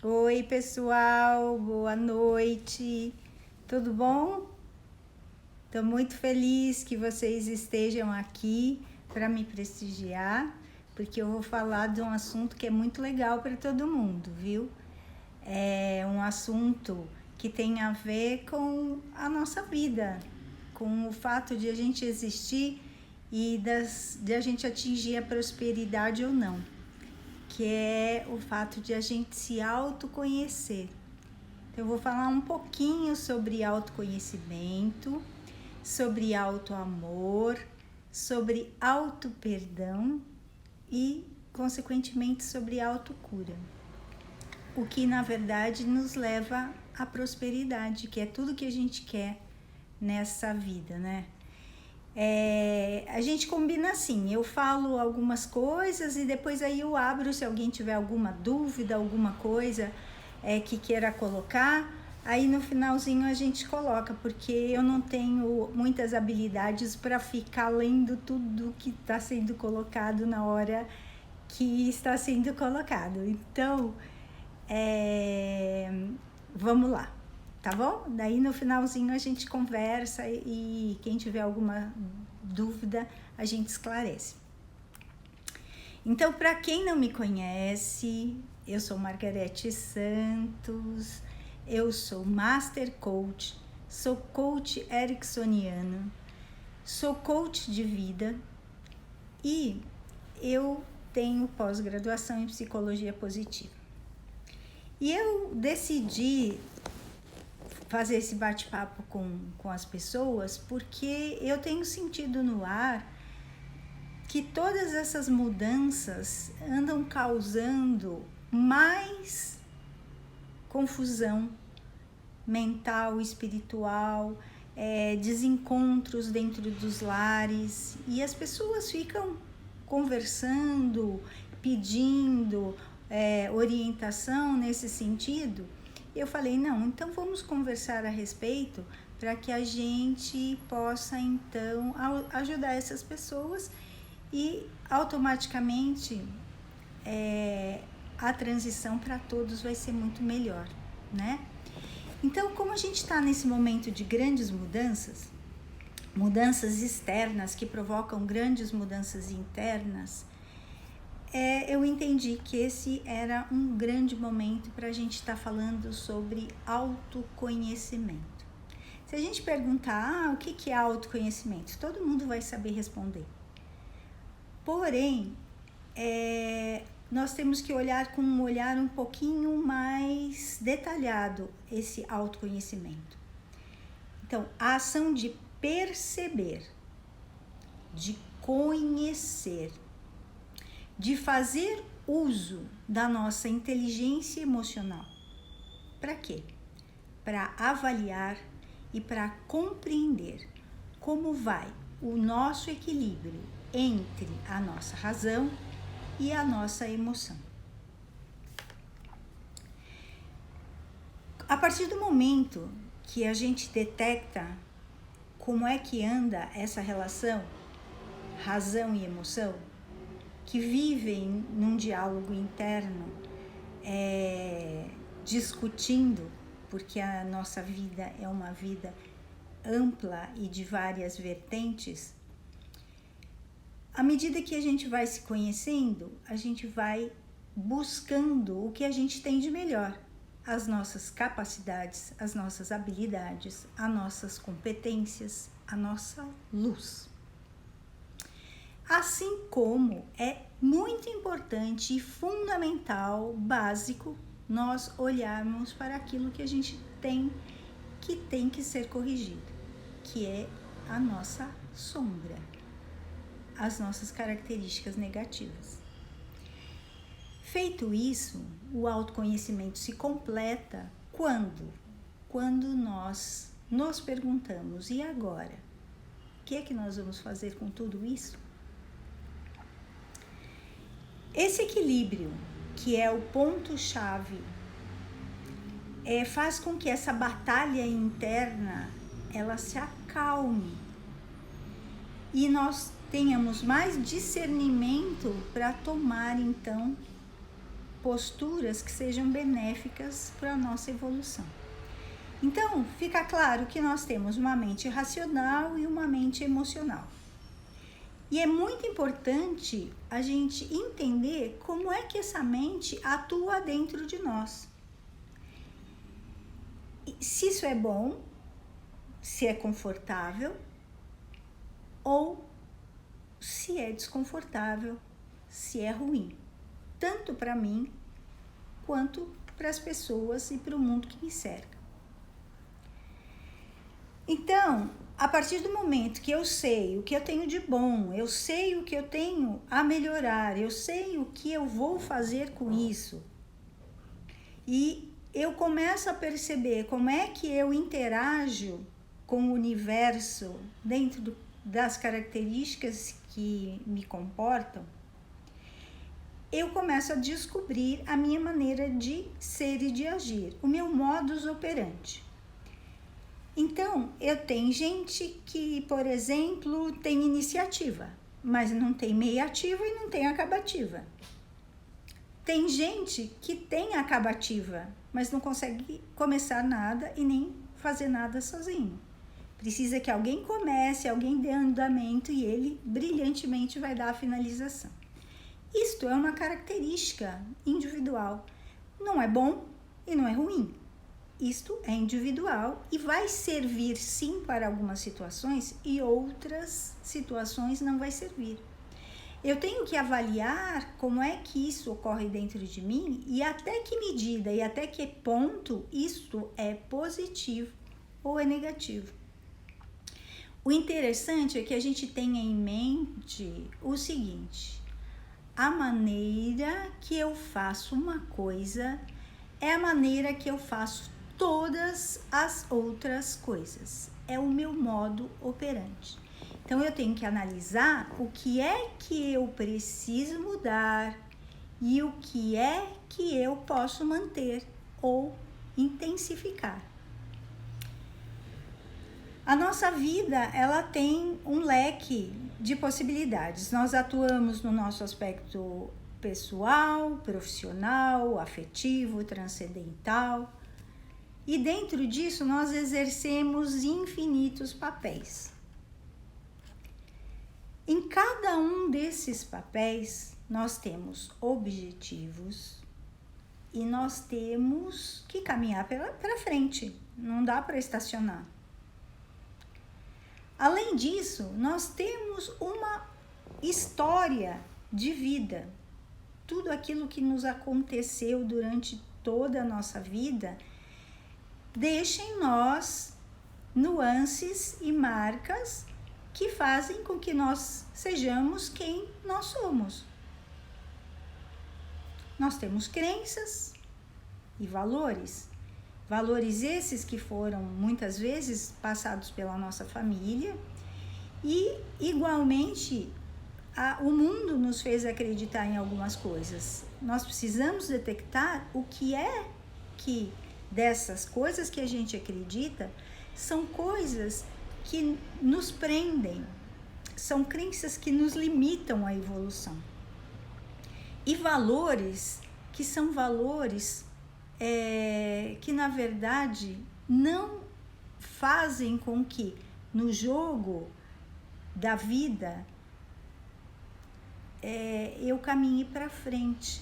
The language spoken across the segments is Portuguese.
Oi, pessoal, boa noite. Tudo bom? Estou muito feliz que vocês estejam aqui para me prestigiar, porque eu vou falar de um assunto que é muito legal para todo mundo, viu? É um assunto que tem a ver com a nossa vida, com o fato de a gente existir e de a gente atingir a prosperidade ou não, que é o fato de a gente se autoconhecer. Então, eu vou falar um pouquinho sobre autoconhecimento, sobre autoamor, sobre autoperdão e, consequentemente, sobre autocura. O que, na verdade, nos leva à prosperidade, que é tudo que a gente quer nessa vida, né? A gente combina assim, eu falo algumas coisas e depois aí eu abro se alguém tiver alguma dúvida, alguma coisa que queira colocar, aí no finalzinho a gente coloca, porque eu não tenho muitas habilidades para ficar lendo tudo que está sendo colocado na hora que está sendo colocado. Então, vamos lá. Tá bom? Daí no finalzinho a gente conversa e quem tiver alguma dúvida a gente esclarece. Então, para quem não me conhece, eu sou Margarete Santos, eu sou Master Coach, sou coach ericksoniano, sou coach de vida e eu tenho pós-graduação em psicologia positiva. E eu decidi fazer esse bate-papo com as pessoas porque eu tenho sentido no ar que todas essas mudanças andam causando mais confusão mental, espiritual, desencontros dentro dos lares, e as pessoas ficam conversando, pedindo orientação nesse sentido. Eu falei, não, então vamos conversar a respeito para que a gente possa então ajudar essas pessoas e automaticamente a transição para todos vai ser muito melhor, né? Então, como a gente está nesse momento de grandes mudanças, mudanças externas que provocam grandes mudanças internas, eu entendi que esse era um grande momento para a gente estar falando sobre autoconhecimento. Se a gente perguntar, o que é autoconhecimento? Todo mundo vai saber responder. Porém, nós temos que olhar com um olhar um pouquinho mais detalhado esse autoconhecimento. Então, a ação de perceber, de conhecer, de fazer uso da nossa inteligência emocional. Para quê? Para avaliar e para compreender como vai o nosso equilíbrio entre a nossa razão e a nossa emoção. A partir do momento que a gente detecta como é que anda essa relação, razão e emoção, que vivem num diálogo interno, discutindo, porque a nossa vida é uma vida ampla e de várias vertentes. À medida que a gente vai se conhecendo, a gente vai buscando o que a gente tem de melhor, as nossas capacidades, as nossas habilidades, as nossas competências, a nossa luz. Assim como é muito importante e fundamental, básico, nós olharmos para aquilo que a gente tem que ser corrigido, que é a nossa sombra, as nossas características negativas. Feito isso, o autoconhecimento se completa quando nós nos perguntamos, e agora? O que é que nós vamos fazer com tudo isso? Esse equilíbrio, que é o ponto-chave, faz com que essa batalha interna ela se acalme e nós tenhamos mais discernimento para tomar então posturas que sejam benéficas para a nossa evolução. Então, fica claro que nós temos uma mente racional e uma mente emocional. E é muito importante a gente entender como é que essa mente atua dentro de nós. Se isso é bom, se é confortável, ou se é desconfortável, se é ruim. Tanto para mim, quanto para as pessoas e para o mundo que me cerca. Então, a partir do momento que eu sei o que eu tenho de bom, eu sei o que eu tenho a melhorar, eu sei o que eu vou fazer com isso, e eu começo a perceber como é que eu interajo com o universo dentro das características que me comportam, eu começo a descobrir a minha maneira de ser e de agir, o meu modus operandi. Então, eu tenho gente que, por exemplo, tem iniciativa, mas não tem meia-ativa e não tem acabativa. Tem gente que tem acabativa, mas não consegue começar nada e nem fazer nada sozinho. Precisa que alguém comece, alguém dê andamento e ele brilhantemente vai dar a finalização. Isto é uma característica individual. Não é bom e não é ruim. Isto é individual e vai servir sim para algumas situações e outras situações não vai servir. Eu tenho que avaliar como é que isso ocorre dentro de mim e até que medida e até que ponto isto é positivo ou é negativo. O interessante é que a gente tenha em mente o seguinte: a maneira que eu faço uma coisa é a maneira que eu faço todas as outras coisas. É o meu modo operandi. Então, eu tenho que analisar o que é que eu preciso mudar e o que é que eu posso manter ou intensificar. A nossa vida, ela tem um leque de possibilidades. Nós atuamos no nosso aspecto pessoal, profissional, afetivo, transcendental. E dentro disso, nós exercemos infinitos papéis. Em cada um desses papéis, nós temos objetivos e nós temos que caminhar para frente. Não dá para estacionar. Além disso, nós temos uma história de vida. Tudo aquilo que nos aconteceu durante toda a nossa vida deixa em nós nuances e marcas que fazem com que nós sejamos quem nós somos. Nós temos crenças e valores. Valores esses que foram muitas vezes passados pela nossa família e, igualmente, o mundo nos fez acreditar em algumas coisas. Nós precisamos detectar o que é que dessas coisas que a gente acredita são coisas que nos prendem, são crenças que nos limitam à evolução. E valores que são valores que, na verdade, não fazem com que no jogo da vida eu caminhe para frente.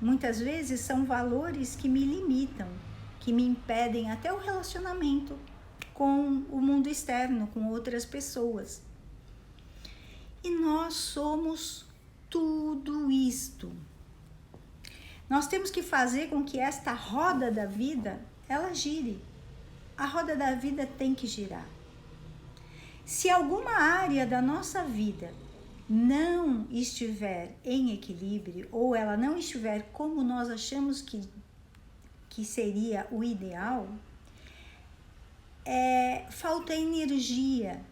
Muitas vezes são valores que me limitam, que me impedem até o relacionamento com o mundo externo, com outras pessoas. E nós somos tudo isto. Nós temos que fazer com que esta roda da vida, ela gire. A roda da vida tem que girar. Se alguma área da nossa vida não estiver em equilíbrio, ou ela não estiver como nós achamos que seria o ideal, falta energia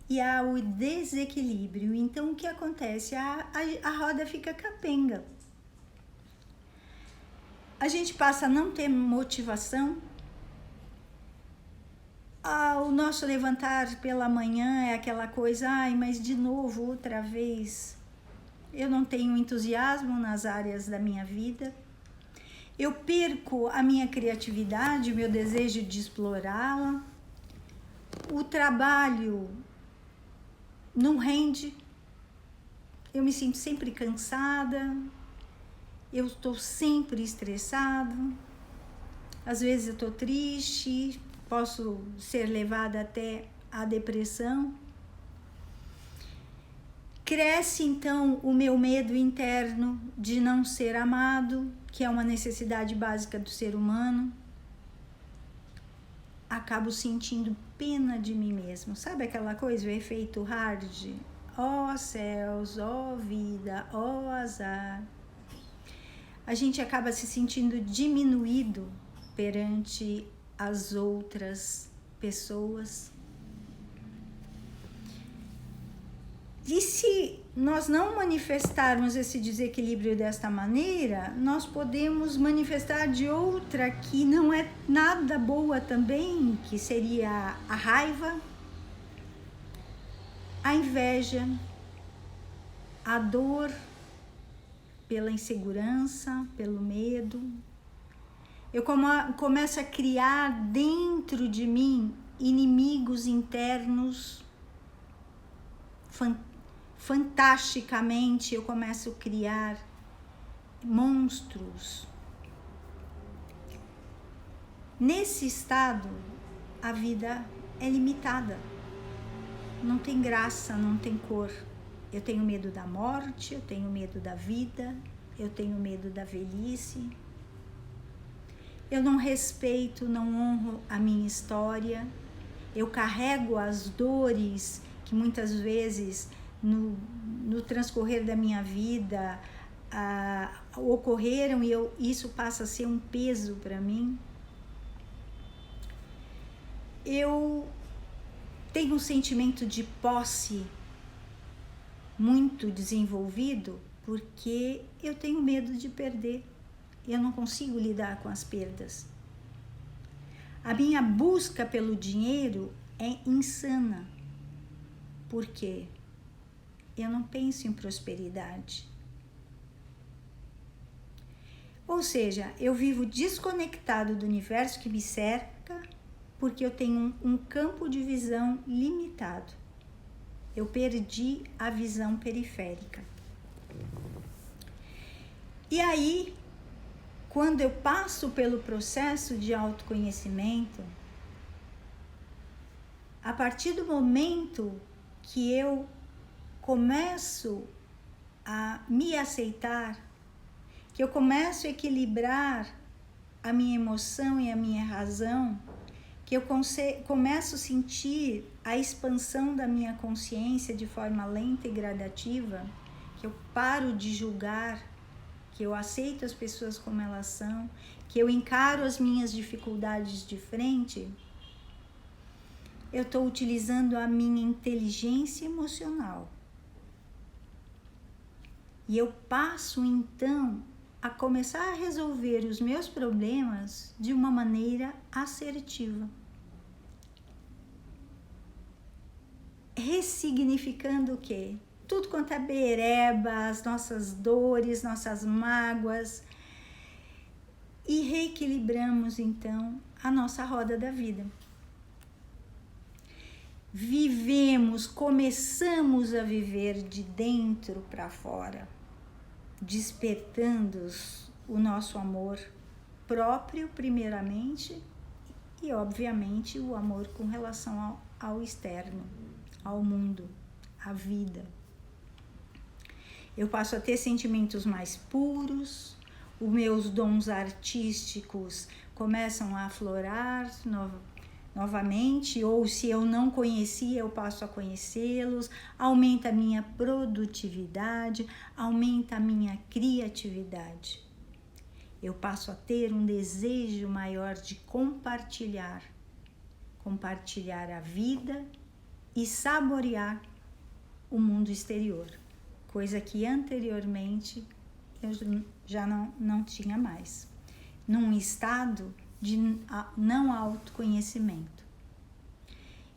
e há o desequilíbrio. Então, o que acontece? A roda fica capenga. A gente passa a não ter motivação. O nosso levantar pela manhã é aquela coisa, mas de novo, outra vez, eu não tenho entusiasmo nas áreas da minha vida, eu perco a minha criatividade, o meu desejo de explorá-la, o trabalho não rende, eu me sinto sempre cansada, eu estou sempre estressada, às vezes eu estou triste, posso ser levada até à depressão. Cresce então o meu medo interno de não ser amado, que é uma necessidade básica do ser humano. Acabo sentindo pena de mim mesmo. Sabe aquela coisa, o efeito hard? Ó céus, ó vida, ó azar. A gente acaba se sentindo diminuído perante as outras pessoas. E se nós não manifestarmos esse desequilíbrio desta maneira, nós podemos manifestar de outra que não é nada boa também, que seria a raiva, a inveja, a dor pela insegurança, pelo medo. Eu começo a criar dentro de mim inimigos internos. Fantasticamente eu começo a criar monstros. Nesse estado, a vida é limitada. Não tem graça, não tem cor. Eu tenho medo da morte, eu tenho medo da vida, eu tenho medo da velhice. Eu não respeito, não honro a minha história. Eu carrego as dores que muitas vezes no transcorrer da minha vida ocorreram e isso passa a ser um peso para mim. Eu tenho um sentimento de posse muito desenvolvido porque eu tenho medo de perder. Eu não consigo lidar com as perdas. A minha busca pelo dinheiro é insana. Por quê? Eu não penso em prosperidade. Ou seja, eu vivo desconectado do universo que me cerca porque eu tenho um campo de visão limitado. Eu perdi a visão periférica. E aí, quando eu passo pelo processo de autoconhecimento, a partir do momento que eu começo a me aceitar, que eu começo a equilibrar a minha emoção e a minha razão, que eu começo a sentir a expansão da minha consciência de forma lenta e gradativa, que eu paro de julgar, que eu aceito as pessoas como elas são, que eu encaro as minhas dificuldades de frente, eu estou utilizando a minha inteligência emocional. E eu passo então a começar a resolver os meus problemas de uma maneira assertiva. Ressignificando o quê? Tudo quanto é bereba, as nossas dores, nossas mágoas. E reequilibramos então a nossa roda da vida. Começamos a viver de dentro para fora, despertando o nosso amor próprio primeiramente e obviamente o amor com relação ao externo, ao mundo, à vida. Eu passo a ter sentimentos mais puros, os meus dons artísticos começam a aflorar novamente, ou se eu não conhecia, eu passo a conhecê-los, aumenta a minha produtividade, aumenta a minha criatividade. Eu passo a ter um desejo maior de compartilhar a vida e saborear o mundo exterior, coisa que anteriormente eu já não tinha mais, num estado de não autoconhecimento.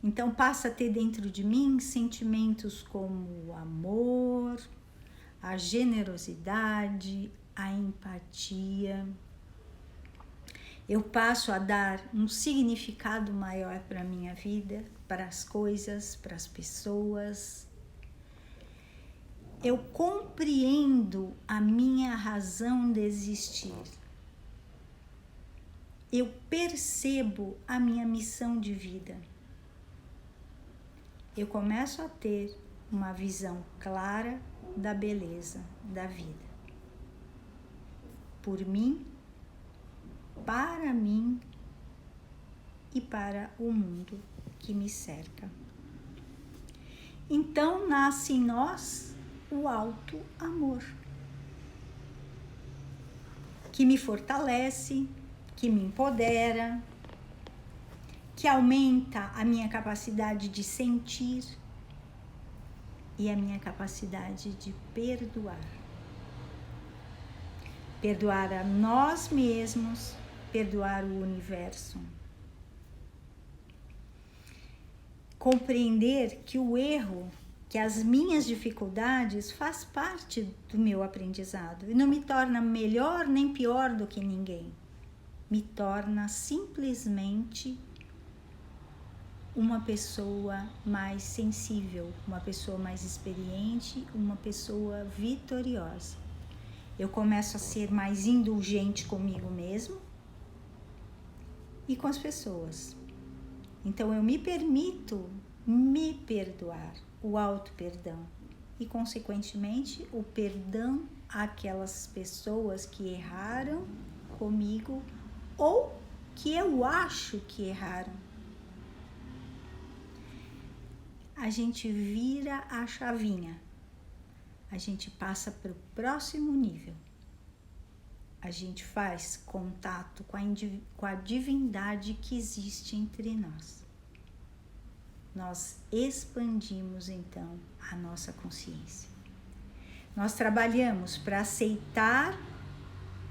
Então passa a ter dentro de mim sentimentos como o amor, a generosidade, a empatia. Eu passo a dar um significado maior para a minha vida, para as coisas, para as pessoas. Eu compreendo a minha razão de existir. Eu percebo a minha missão de vida. Eu começo a ter uma visão clara da beleza da vida. Por mim, para mim e para o mundo que me cerca. Então nasce em nós o alto amor, que me fortalece, que me empodera, que aumenta a minha capacidade de sentir e a minha capacidade de perdoar. Perdoar a nós mesmos, perdoar o universo. Compreender que o erro, que as minhas dificuldades faz parte do meu aprendizado e não me torna melhor nem pior do que ninguém. Me torna simplesmente uma pessoa mais sensível, uma pessoa mais experiente, uma pessoa vitoriosa. Eu começo a ser mais indulgente comigo mesmo e com as pessoas. Então eu me permito me perdoar, o auto-perdão e, consequentemente, o perdão àquelas pessoas que erraram comigo ou que eu acho que erraram. A gente vira a chavinha, a gente passa para o próximo nível. A gente faz contato com a divindade que existe entre nós. Nós expandimos, então, a nossa consciência. Nós trabalhamos para aceitar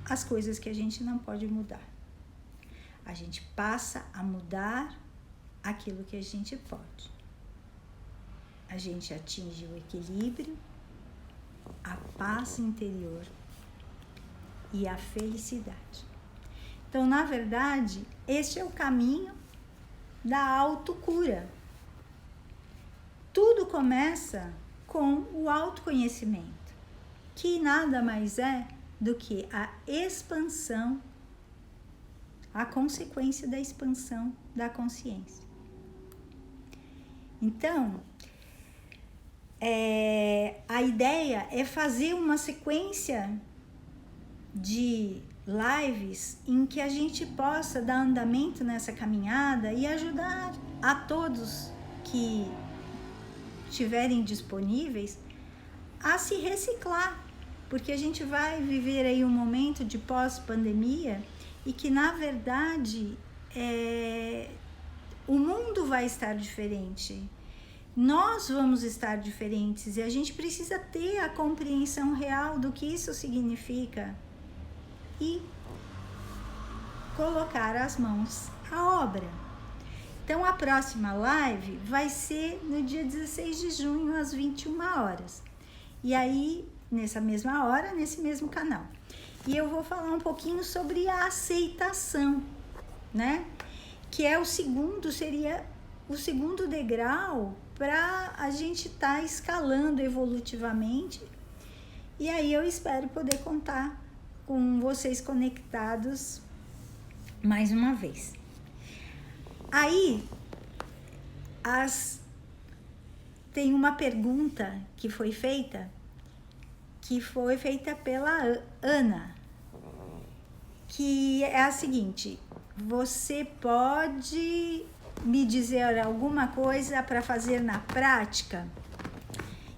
as coisas que a gente não pode mudar. A gente passa a mudar aquilo que a gente pode. A gente atinge o equilíbrio, a paz interior e a felicidade. Então, na verdade, este é o caminho da autocura. Tudo começa com o autoconhecimento, que nada mais é do que a expansão, a consequência da expansão da consciência. Então, a ideia é fazer uma sequência de lives em que a gente possa dar andamento nessa caminhada e ajudar a todos que estiverem disponíveis a se reciclar, porque a gente vai viver aí um momento de pós-pandemia e que, na verdade, o mundo vai estar diferente. Nós vamos estar diferentes e a gente precisa ter a compreensão real do que isso significa e colocar as mãos à obra. Então, a próxima live vai ser no dia 16 de junho, às 21 horas. E aí, nessa mesma hora, nesse mesmo canal. E eu vou falar um pouquinho sobre a aceitação, né? Que é seria o segundo degrau para a gente estar escalando evolutivamente. E aí eu espero poder contar com vocês conectados mais uma vez. Aí, tem uma pergunta que foi feita pela Ana, que é a seguinte: você pode me dizer alguma coisa para fazer na prática?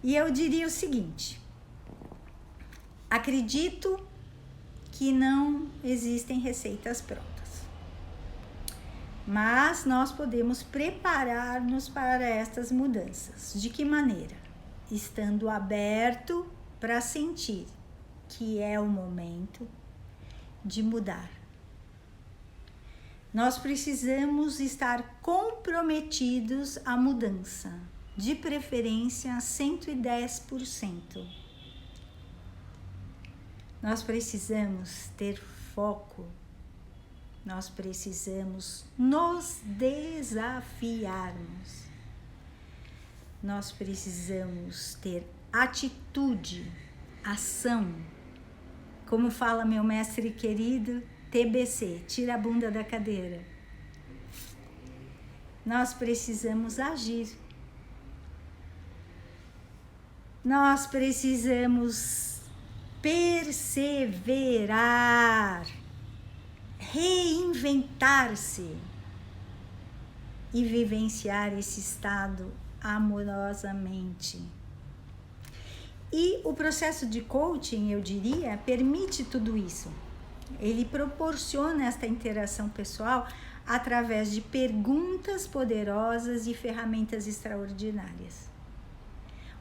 E eu diria o seguinte: acredito que não existem receitas prontas, mas nós podemos preparar-nos para estas mudanças. De que maneira? Estando aberto para sentir que é o momento de mudar. Nós precisamos estar comprometidos à mudança, de preferência 110%. Nós precisamos ter foco, nós precisamos nos desafiarmos, nós precisamos ter atitude, ação. Como fala meu mestre querido, TBC, tira a bunda da cadeira. Nós precisamos agir. Nós precisamos perseverar, reinventar-se e vivenciar esse estado amorosamente. E o processo de coaching, eu diria, permite tudo isso. Ele proporciona esta interação pessoal através de perguntas poderosas e ferramentas extraordinárias.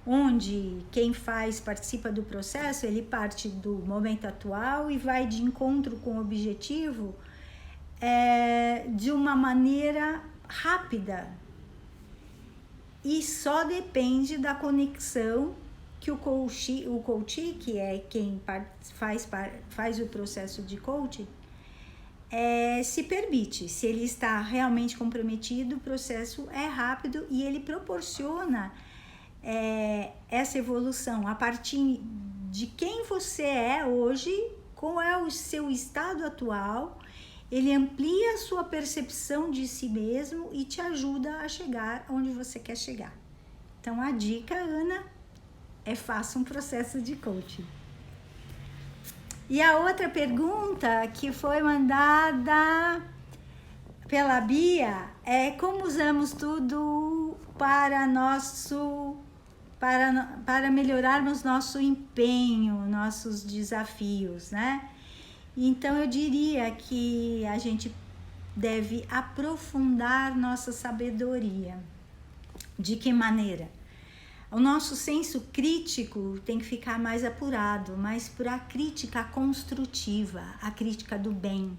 Onde quem participa do processo, ele parte do momento atual e vai de encontro com o objetivo de uma maneira rápida. E só depende da conexão que o coach, que é quem faz o processo de coaching, se permite. Se ele está realmente comprometido, o processo é rápido e ele proporciona essa evolução a partir de quem você é hoje, qual é o seu estado atual. Ele amplia a sua percepção de si mesmo e te ajuda a chegar onde você quer chegar. Então a dica, Ana, faça um processo de coaching. E a outra pergunta que foi mandada pela Bia é: como usamos tudo para melhorarmos nosso empenho, nossos desafios, né? Então eu diria que a gente deve aprofundar nossa sabedoria. De que maneira? O nosso senso crítico tem que ficar mais apurado, mas para a crítica construtiva, a crítica do bem,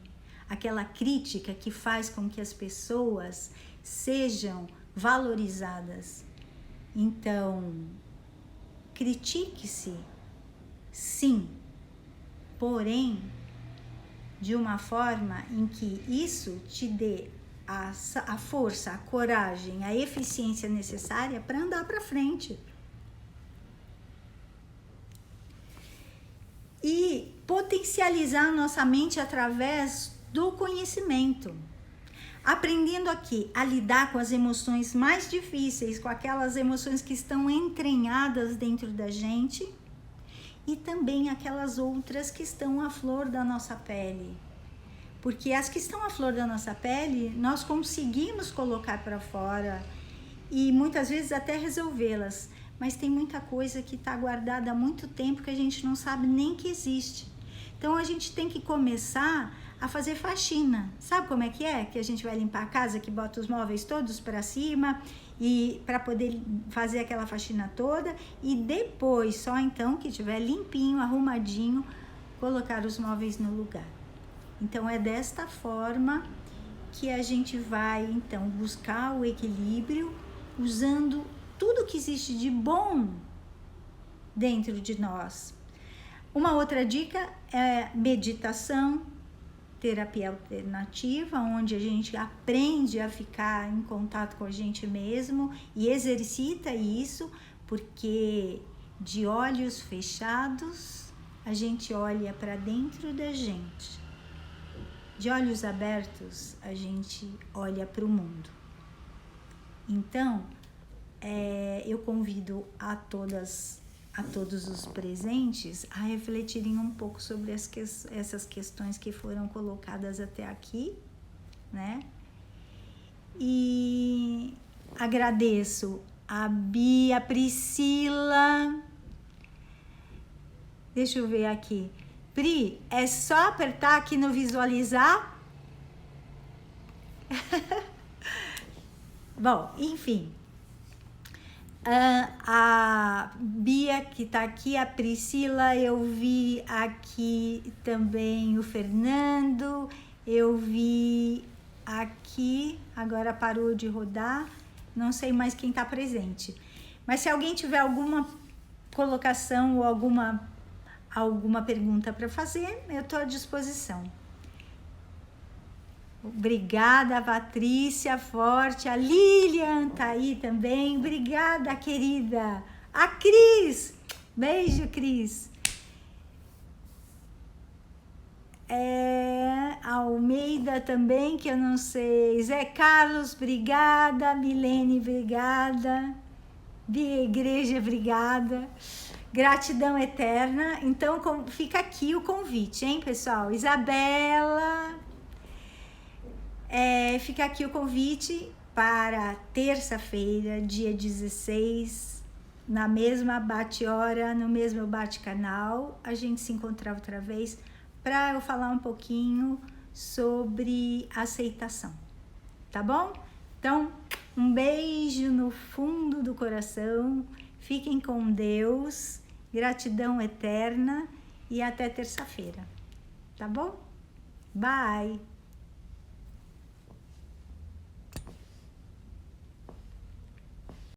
aquela crítica que faz com que as pessoas sejam valorizadas. Então, critique-se, sim, porém, de uma forma em que isso te dê a força, a coragem, a eficiência necessária para andar para frente. E potencializar nossa mente através do conhecimento. Aprendendo aqui a lidar com as emoções mais difíceis, com aquelas emoções que estão entranhadas dentro da gente e também aquelas outras que estão à flor da nossa pele. Porque as que estão à flor da nossa pele, nós conseguimos colocar para fora e muitas vezes até resolvê-las. Mas tem muita coisa que está guardada há muito tempo que a gente não sabe nem que existe. Então a gente tem que começar a fazer faxina. Sabe como é? Que a gente vai limpar a casa, que bota os móveis todos para cima e para poder fazer aquela faxina toda e depois, só então que tiver limpinho, arrumadinho, colocar os móveis no lugar. Então é desta forma que a gente vai então buscar o equilíbrio usando tudo que existe de bom dentro de nós. Uma outra dica é meditação, terapia alternativa, onde a gente aprende a ficar em contato com a gente mesmo e exercita isso, porque de olhos fechados a gente olha para dentro da gente. De olhos abertos, a gente olha para o mundo. Então, eu convido a todos os presentes a refletirem um pouco sobre essas questões que foram colocadas até aqui, né? E agradeço a Bia, a Priscila. Deixa eu ver aqui. Pri, é só apertar aqui no visualizar? Bom, enfim. A Bia que tá aqui, a Priscila, eu vi aqui também o Fernando, eu vi aqui, agora parou de rodar, não sei mais quem tá presente. Mas se alguém tiver alguma colocação ou alguma alguma pergunta para fazer, eu estou à disposição. Obrigada, Patrícia, forte. A Lilian tá aí também. Obrigada, querida. A Cris. Beijo, Cris. A Almeida também, que eu não sei. Zé Carlos, obrigada. Milene, obrigada. Via Igreja, obrigada. Gratidão eterna. Então, fica aqui o convite, hein, pessoal? Isabela, fica aqui o convite para terça-feira, dia 16, na mesma bate-hora, no mesmo bate-canal, a gente se encontrar outra vez para eu falar um pouquinho sobre aceitação, tá bom? Então, um beijo no fundo do coração, fiquem com Deus, gratidão eterna e até terça-feira, tá bom? Bye!